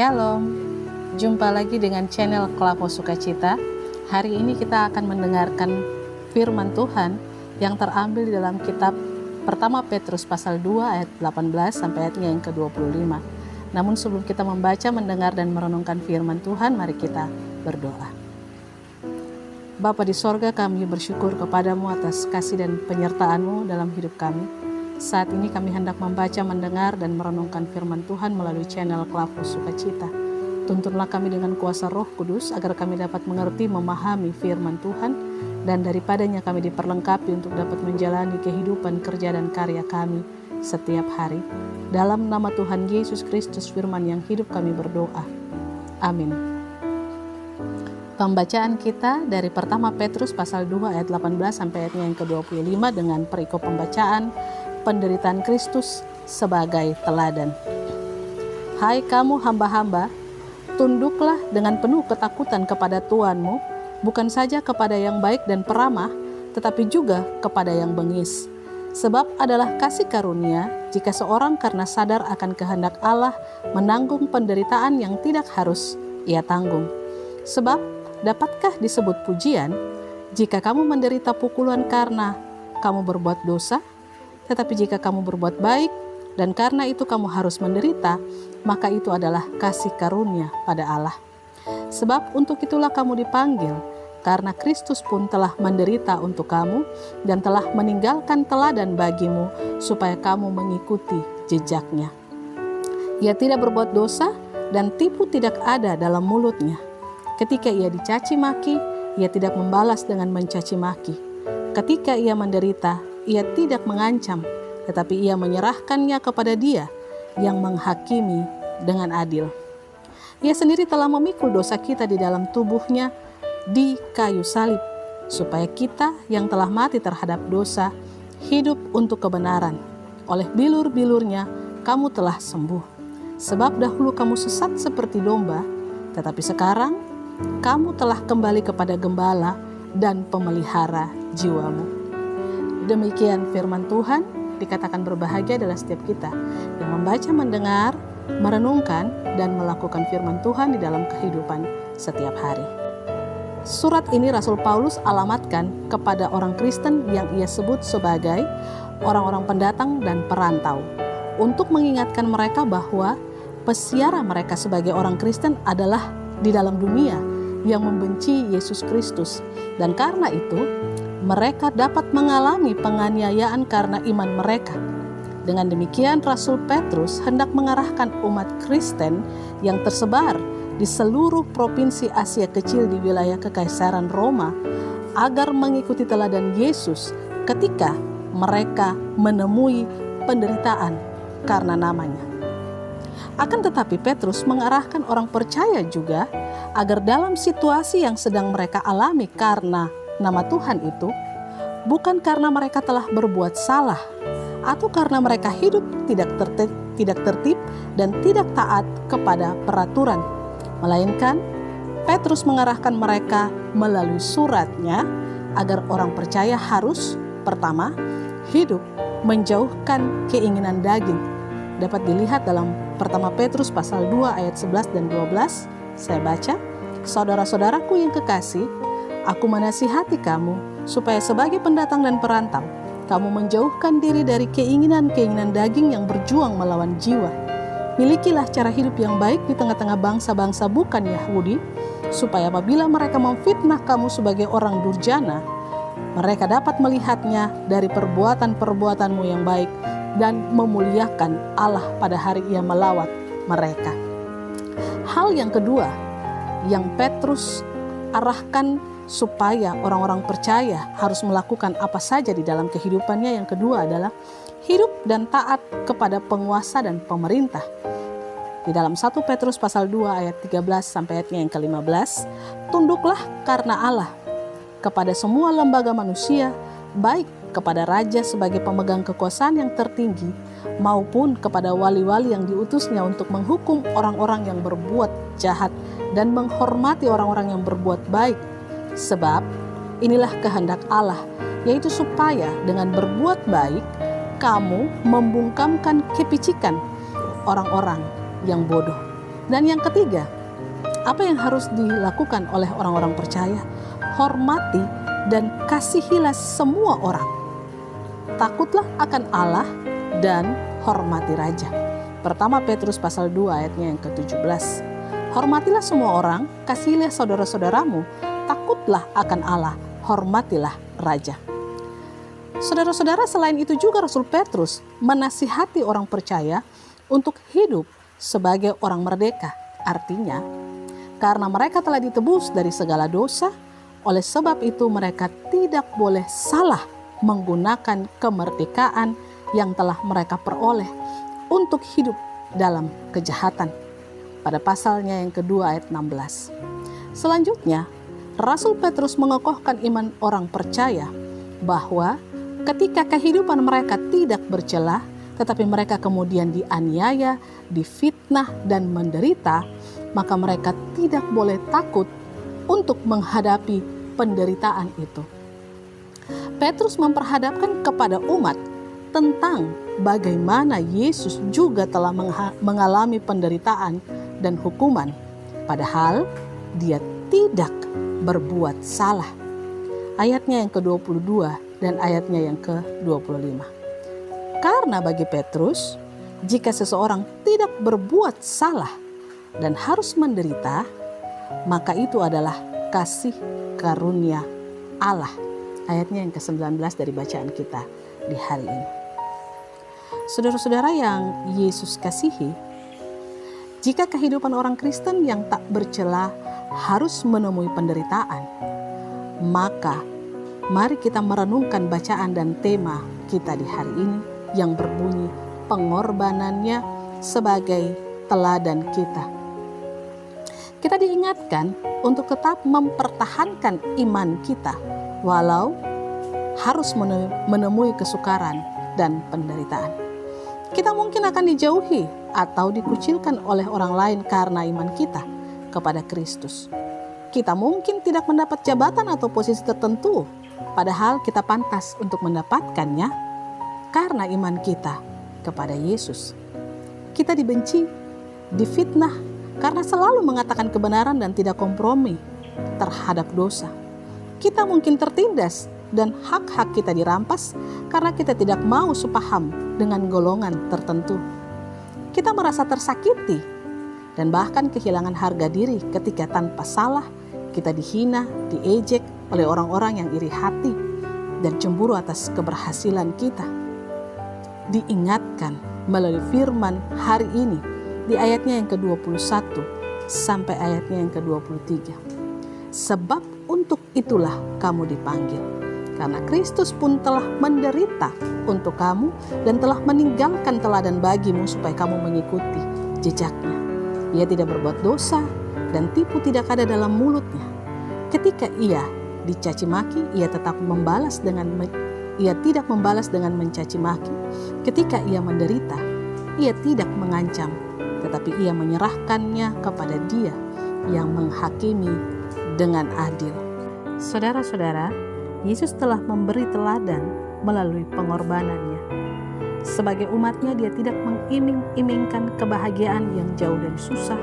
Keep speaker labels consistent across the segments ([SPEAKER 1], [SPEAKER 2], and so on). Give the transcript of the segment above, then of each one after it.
[SPEAKER 1] Shalom, jumpa lagi dengan channel Klapo Sukacita. Hari ini kita akan mendengarkan firman Tuhan yang terambil di dalam kitab pertama Petrus pasal 2 ayat 18 sampai ayatnya yang ke-25. Namun sebelum kita membaca, mendengar, dan merenungkan firman Tuhan, mari kita berdoa. Bapa di sorga, kami bersyukur kepadamu atas kasih dan penyertaan-Mu dalam hidup kami. Saat ini kami hendak membaca, mendengar, dan merenungkan firman Tuhan melalui channel Klapo Sukacita. Tuntunlah kami dengan kuasa Roh Kudus agar kami dapat mengerti, memahami firman Tuhan, dan daripadanya kami diperlengkapi untuk dapat menjalani kehidupan, kerja, dan karya kami setiap hari. Dalam nama Tuhan Yesus Kristus firman yang hidup kami berdoa. Amin. Pembacaan kita dari pertama Petrus pasal 2 ayat 18 sampai ayatnya yang ke-25 dengan perikop pembacaan penderitaan Kristus sebagai teladan. Hai kamu hamba-hamba, tunduklah dengan penuh ketakutan kepada Tuhanmu, bukan saja kepada yang baik dan peramah, tetapi juga kepada yang bengis. Sebab adalah kasih karunia jika seorang karena sadar akan kehendak Allah menanggung penderitaan yang tidak harus ia tanggung. Sebab dapatkah disebut pujian jika kamu menderita pukulan karena kamu berbuat dosa? Tetapi jika kamu berbuat baik dan karena itu kamu harus menderita, maka itu adalah kasih karunia pada Allah. Sebab untuk itulah kamu dipanggil, karena Kristus pun telah menderita untuk kamu dan telah meninggalkan teladan bagimu supaya kamu mengikuti jejaknya. Ia tidak berbuat dosa dan tipu tidak ada dalam mulutnya. Ketika ia dicaci maki, ia tidak membalas dengan mencaci maki. Ketika ia menderita, ia tidak mengancam, tetapi ia menyerahkannya kepada Dia yang menghakimi dengan adil. Ia sendiri telah memikul dosa kita di dalam tubuhnya di kayu salib, supaya kita yang telah mati terhadap dosa hidup untuk kebenaran. Oleh bilur-bilurnya kamu telah sembuh. Sebab dahulu kamu sesat seperti domba, tetapi sekarang kamu telah kembali kepada gembala dan pemelihara jiwamu. Demikian firman Tuhan. Dikatakan berbahagia adalah setiap kita yang membaca, mendengar, merenungkan, dan melakukan firman Tuhan di dalam kehidupan setiap hari. Surat ini Rasul Paulus alamatkan kepada orang Kristen yang ia sebut sebagai orang-orang pendatang dan perantau, untuk mengingatkan mereka bahwa pesiara mereka sebagai orang Kristen adalah di dalam dunia yang membenci Yesus Kristus, dan karena itu mereka dapat mengalami penganiayaan karena iman mereka. Dengan demikian, Rasul Petrus hendak mengarahkan umat Kristen yang tersebar di seluruh provinsi Asia Kecil di wilayah Kekaisaran Roma agar mengikuti teladan Yesus ketika mereka menemui penderitaan karena namanya. Akan tetapi Petrus mengarahkan orang percaya juga agar dalam situasi yang sedang mereka alami karena nama Tuhan itu, bukan karena mereka telah berbuat salah atau karena mereka hidup tidak tertib dan tidak taat kepada peraturan, melainkan Petrus mengarahkan mereka melalui suratnya agar orang percaya harus, pertama, hidup menjauhkan keinginan daging. Dapat dilihat dalam pertama Petrus pasal 2 ayat 11 dan 12. Saya baca, saudara-saudaraku yang kekasih, aku menasihati kamu supaya sebagai pendatang dan perantau, kamu menjauhkan diri dari keinginan-keinginan daging yang berjuang melawan jiwa. Milikilah cara hidup yang baik di tengah-tengah bangsa-bangsa bukan Yahudi, supaya apabila mereka memfitnah kamu sebagai orang durjana, mereka dapat melihatnya dari perbuatan-perbuatanmu yang baik dan memuliakan Allah pada hari Ia melawat mereka. Hal yang kedua yang Petrus arahkan supaya orang-orang percaya harus melakukan apa saja di dalam kehidupannya, yang kedua adalah hidup dan taat kepada penguasa dan pemerintah. Di dalam 1 Petrus pasal 2 ayat 13 sampai ayatnya yang ke-15, tunduklah karena Allah kepada semua lembaga manusia, baik kepada raja sebagai pemegang kekuasaan yang tertinggi, maupun kepada wali-wali yang diutusnya untuk menghukum orang-orang yang berbuat jahat dan menghormati orang-orang yang berbuat baik. Sebab inilah kehendak Allah, yaitu supaya dengan berbuat baik kamu membungkamkan kepicikan orang-orang yang bodoh. Dan yang ketiga, apa yang harus dilakukan oleh orang-orang percaya? Hormati dan kasihilah semua orang. Takutlah akan Allah dan hormati raja. Pertama Petrus pasal 2 ayatnya yang ke-17. Hormatilah semua orang, kasihilah saudara-saudaramu, takutlah akan Allah, hormatilah raja. Saudara-saudara, selain itu juga Rasul Petrus menasihati orang percaya untuk hidup sebagai orang merdeka. Artinya, karena mereka telah ditebus dari segala dosa, oleh sebab itu mereka tidak boleh salah menggunakan kemerdekaan yang telah mereka peroleh untuk hidup dalam kejahatan. Pada pasalnya yang kedua ayat 16. Selanjutnya, Rasul Petrus mengokohkan iman orang percaya bahwa ketika kehidupan mereka tidak bercela, tetapi mereka kemudian dianiaya, difitnah, dan menderita, maka mereka tidak boleh takut untuk menghadapi penderitaan itu. Petrus memperhadapkan kepada umat tentang bagaimana Yesus juga telah mengalami penderitaan dan hukuman, padahal dia tidak berbuat salah. Ayatnya yang ke-22 dan ayatnya yang ke-25. Karena bagi Petrus, jika seseorang tidak berbuat salah dan harus menderita, maka itu adalah kasih karunia Allah. Ayatnya yang ke-19 dari bacaan kita di hari ini. Saudara-saudara yang Yesus kasihi, jika kehidupan orang Kristen yang tak bercela harus menemui penderitaan, maka mari kita merenungkan bacaan dan tema kita di hari ini yang berbunyi pengorbanannya sebagai teladan kita. Kita diingatkan untuk tetap mempertahankan iman kita walau harus menemui kesukaran dan penderitaan. Kita mungkin akan dijauhi atau dikucilkan oleh orang lain karena iman kita kepada Kristus. Kita mungkin tidak mendapat jabatan atau posisi tertentu, padahal kita pantas untuk mendapatkannya karena iman kita kepada Yesus. Kita dibenci, difitnah karena selalu mengatakan kebenaran dan tidak kompromi terhadap dosa. Kita mungkin tertindas dan hak-hak kita dirampas karena kita tidak mau sepaham dengan golongan tertentu. Kita merasa tersakiti dan bahkan kehilangan harga diri ketika tanpa salah kita dihina, diejek oleh orang-orang yang iri hati dan cemburu atas keberhasilan kita. Diingatkan melalui firman hari ini di ayatnya yang ke-21 sampai ayatnya yang ke-23. Sebab untuk itulah kamu dipanggil, karena Kristus pun telah menderita untuk kamu dan telah meninggalkan teladan bagimu supaya kamu mengikuti jejaknya. Ia tidak berbuat dosa dan tipu tidak ada dalam mulutnya. Ketika ia dicaci maki, ia tidak membalas dengan mencaci maki. Ketika ia menderita, ia tidak mengancam, tetapi ia menyerahkannya kepada Dia yang menghakimi dengan adil. Saudara-saudara, Yesus telah memberi teladan melalui pengorbanannya. Sebagai umatnya, Dia tidak mengiming-imingkan kebahagiaan yang jauh dari susah,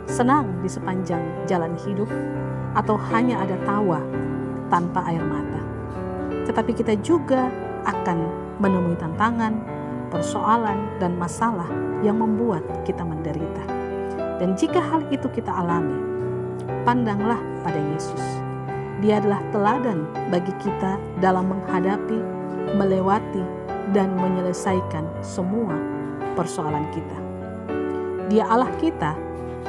[SPEAKER 1] senang di sepanjang jalan hidup, atau hanya ada tawa tanpa air mata. Tetapi kita juga akan menemui tantangan, persoalan, dan masalah yang membuat kita menderita. Dan jika hal itu kita alami, pandanglah pada Yesus. Dia adalah teladan bagi kita dalam menghadapi, melewati, dan menyelesaikan semua persoalan kita. Dia Allah kita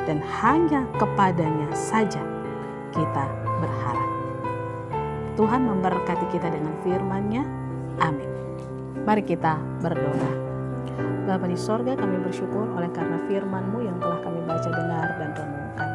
[SPEAKER 1] dan hanya kepadanya saja kita berharap. Tuhan memberkati kita dengan firman-Nya. Amin. Mari kita berdoa. Bapa di sorga, kami bersyukur oleh karena firman-Mu yang telah kami baca, dengar, dan renungkan.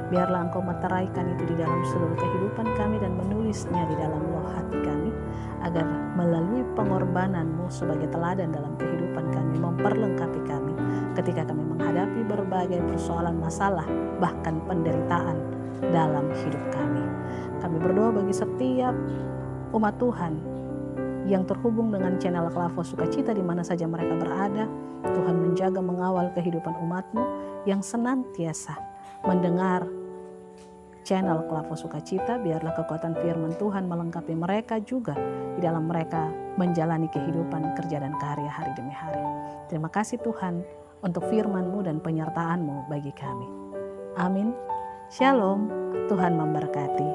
[SPEAKER 1] Biarlah Engkau meteraikan itu di dalam seluruh kehidupan kami dan menulisnya di dalam loh hati kami, agar melalui pengorbanan-Mu sebagai teladan dalam kehidupan kami, memperlengkapi kami ketika kami menghadapi berbagai persoalan, masalah, bahkan penderitaan dalam hidup kami. Kami berdoa bagi setiap umat Tuhan yang terhubung dengan channel Klavo Sukacita di mana saja mereka berada. Tuhan menjaga mengawal kehidupan umat-Mu yang senantiasa mendengar channel Klavo Sukacita. Biarlah kekuatan firman Tuhan melengkapi mereka juga di dalam mereka menjalani kehidupan, kerja dan karya hari demi hari. Terima kasih Tuhan untuk firman-Mu dan penyertaan-Mu bagi kami. Amin. Shalom. Tuhan memberkati.